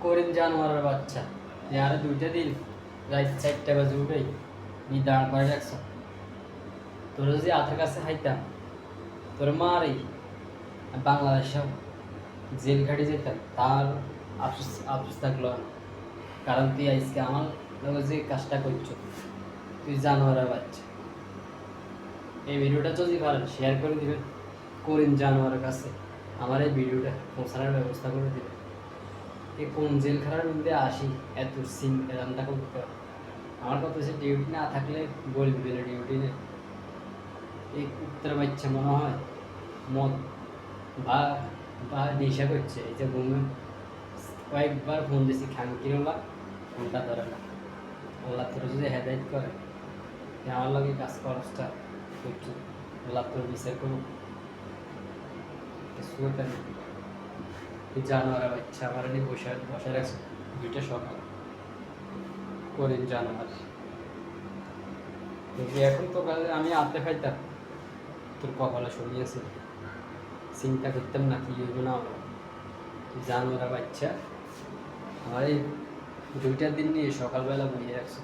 করিম জানোয়ারের বাচ্চা আর 2টা দিন রাত 4টা বাজে উঠেই নি দাঁড় করে রাখছ তোর যদি হাতের কাছে খাইতাম তোর মারি বাংলাদেশে জেল খাটি যেতাম তার আফসোস আফসোস থাকলো না। কারণ তুই আজকে আমার লগে যে কাজটা করছো তুই জানোয়ারের বাচ্চা। এই ভিডিওটা যদি পারেন শেয়ার করে দিবেন করিম জানোয়ারের কাছে, আমার এই ভিডিওটা পৌঁছানোর ব্যবস্থা করে দিবেন। এই কোন জেলখানার মধ্যে আসি এত সিন রান্না করতে হবে। আমার কথা হচ্ছে ডিউটি না থাকলে বলবি না ডিউটি নেই। এই উত্তর বাচ্চা মনে হয় মদ বা বা নেশা করছে। এই যে ঘুমে কয়েকবার ফোন দিয়েছি খানকিরলা ফোনটা ধরে না। আল্লাহ তোর যদি হেদায়ত করে আমার লগে কাজ খরচটা করছি, আল্লাহ তোর বিচার করুক। কিছু একটা নেই। তুই জানোয়ার বাচ্চা আমার এনে বসে বসে রাখছে 2টা সকাল করিম জানোয়ার। যদি এখন তো আমি আতে খাইতাম তোর কপালে শুনিয়েছি, চিন্তা করতাম না কি হইব না হলো। তুই জানোয়ার বাচ্চা আমার এই 2টা দিন নিয়ে সকালবেলা বইয়ে রাখছে।